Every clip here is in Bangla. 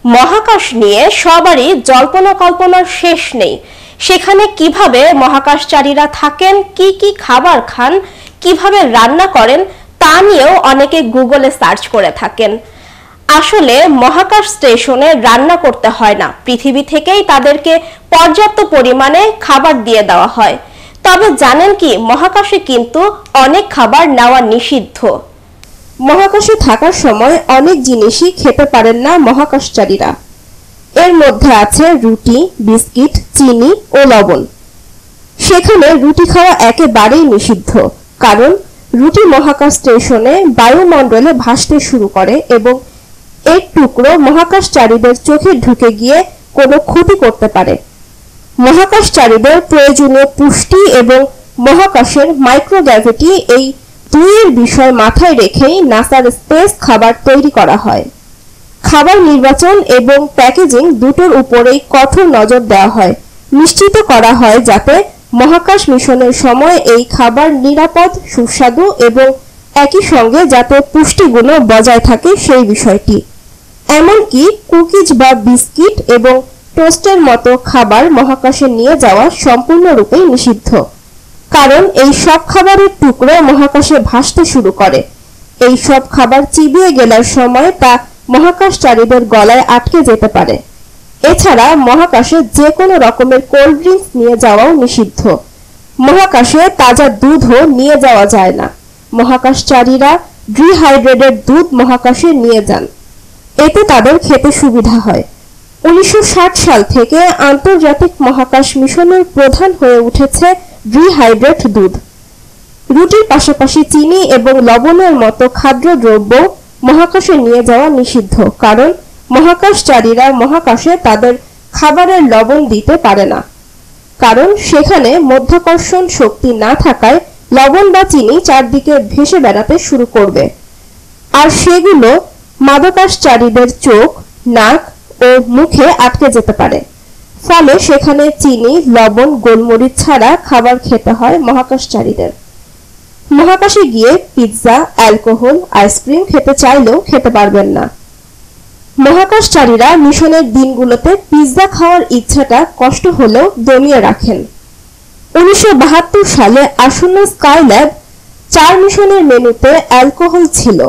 মহাকাশ নিয়ে সবারই জল্পনা কল্পনার শেষ নেই। সেখানে কিভাবে মহাকাশচারীরা থাকেন, কি কি খাবার খান, কিভাবে রান্না করেন তা নিয়েও অনেকে গুগলে সার্চ করে থাকেন। আসলে মহাকাশ স্টেশনে রান্না করতে হয় না, পৃথিবী থেকেই তাদেরকে পর্যাপ্ত পরিমাণে খাবার দিয়ে দেওয়া হয়। তবে জানেন কি, মহাকাশে কিন্তু অনেক খাবার নেওয়া নিষিদ্ধ। মহাকাশে থাকার সময় অনেক জিনিসই খেতে পারেন না মহাকাশচারীরা। এর মধ্যে আছে রুটি, বিস্কিট, চিনি ও লবণ। সেখানে রুটি খাওয়া একেবারেই নিষিদ্ধ, কারণ রুটি মহাকাশ স্টেশনে বায়ুমণ্ডলে ভাসতে শুরু করে এবং এর টুকরো মহাকাশচারীদের চোখে ঢুকে গিয়ে কোনো ক্ষতি করতে পারে। মহাকাশচারীদের প্রয়োজনীয় পুষ্টি এবং মহাকাশের মাইক্রোগ্র্যাভিটি এই দুইয়ের বিষয় মাথায় রেখেই নাসার স্পেস খাবার তৈরি করা হয়। খাবার নির্বাচন এবং প্যাকেজিং দুটোর উপরেই কঠোর নজর দেওয়া হয়। নিশ্চিত করা হয় যাতে মহাকাশ মিশনের সময় এই খাবার নিরাপদ, সুস্বাদু এবং একই সঙ্গে যাতে পুষ্টিগুণ বজায় থাকে সেই বিষয়টি। এমনকি কুকিজ বা বিস্কিট এবং টোস্টের মতো খাবার মহাকাশে নিয়ে যাওয়া সম্পূর্ণরূপেই নিষিদ্ধ, কারণ এই সব খাবারের টুকরো মহাকাশে ভাসতে শুরু করে। এই সব খাবার চিবিয়ে গেলার সময় তা মহাকাশচারীদের গলায় আটকে যেতে পারে। এছাড়া মহাকাশে যে কোনো রকমের কোল্ড ড্রিঙ্কস নিয়ে যাওয়াও নিষিদ্ধ। মহাকাশে তাজা দুধও নিয়ে যাওয়া যায় না। মহাকাশচারীরা ডিহাইড্রেটেড দুধ মহাকাশে নিয়ে যান, এতে তাদের খেতে সুবিধা হয়। 1960 সাল থেকে আন্তর্জাতিক মহাকাশ মিশনের প্রধান হয়ে উঠেছে ডিহাইড্রেট দুধ। রুটির পাশাপাশি চিনি এবং লবণের মতো খাদ্যদ্রব্য মহাকাশে নিয়ে যাওয়া নিষিদ্ধ, কারণ মহাকাশচারীরা মহাকাশে তাদের খাবারের লবণ দিতে পারে না, কারণ সেখানে মাধ্যাকর্ষণ শক্তি না থাকায় লবণ বা চিনি চারদিকে ভেসে বেড়াতে শুরু করবে, আর সেগুলো মহাকাশচারীদের চোখ, নাক ও মুখে আটকে যেতে পারে। ফলে সেখানে চিনি, লবণ, গোলমরিচ ছাড়া খাবার খেতে হয় মহাকাশচারীদের। মহাকাশে গিয়ে পিৎজা, অ্যালকোহল, আইসক্রিম খেতে চাইলেও খেতে পারবেন না। মহাকাশচারীরা মিশনের দিনগুলোতে পিৎজা খাওয়ার ইচ্ছাটা কষ্ট হলেও দমিয়ে রাখেন। 1972 সালে আসন্ন স্কাইল্যাব 4 মিশনের মেনুতে অ্যালকোহল ছিল,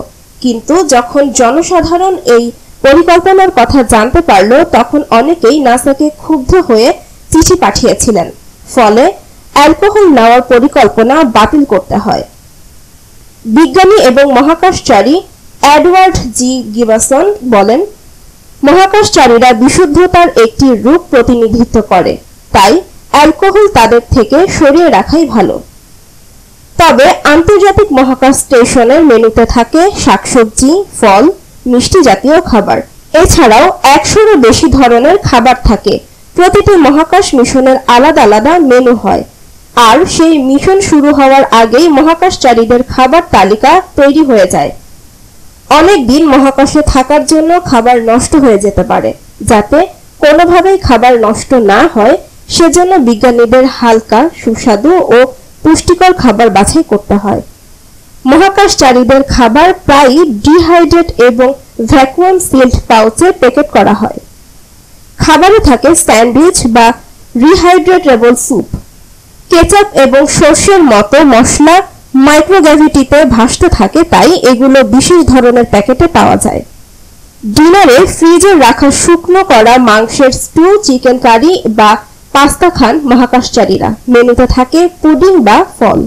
কিন্তু যখন জনসাধারণ এই পরিকল্পনার কথা জানতে পারল তখন অনেকেই নাসাকে ক্ষুব্ধ হয়ে চিঠি পাঠিয়েছিলেন। ফলে অ্যালকোহল নেওয়ার পরিকল্পনা বাতিল করতে হয়। বিজ্ঞানী এবং মহাকাশচারী এডওয়ার্ড জি গিবসন বলেন, মহাকাশচারীরা বিশুদ্ধতার একটি রূপ প্রতিনিধিত্ব করে, তাই অ্যালকোহল তাদের থেকে সরিয়ে রাখাই ভালো। তবে আন্তর্জাতিক মহাকাশ স্টেশনের মেনুতে থাকে শাকসবজি, ফল, মিষ্টি জাতীয় খাবার। এছাড়াও 100-এরও বেশি ধরনের খাবার থাকে। প্রতিটি মহাকাশ মিশনের আলাদা আলাদা মেনু হয়, আর সেই মিশন শুরু হওয়ার আগেই মহাকাশচারীদের খাবার তালিকা তৈরি হয়ে যায়। অনেক দিন মহাকাশে থাকার জন্য খাবার নষ্ট হয়ে যেতে পারে। যাতে কোনোভাবেই খাবার নষ্ট না হয় সেজন্য বিজ্ঞানীদের হালকা, সুস্বাদু ও পুষ্টিকর খাবার বাছাই করতে হয়। মহাকাশচারীদের খাবার প্রায়ই ডিহাইড্রেট এবং ভ্যাকুয়াম সিল্ড পাউচে প্যাকেট করা হয়। খাবারে থাকে স্যান্ডউইচ বা রিহাইড্রেটেবল স্যুপ। কেচাপ এবং সর্ষের মতো মশলা মাইক্রোগ্র্যাভিটিতে ভাসতে থাকে, তাই এগুলো বিশেষ ধরনের প্যাকেটে পাওয়া যায়। ডিনারে ফ্রিজে রাখা শুকনো করা মাংসের স্টু, চিকেন কারি বা পাস্তা খান মহাকাশচারীরা। মেনুতে থাকে পুডিং বা ফল।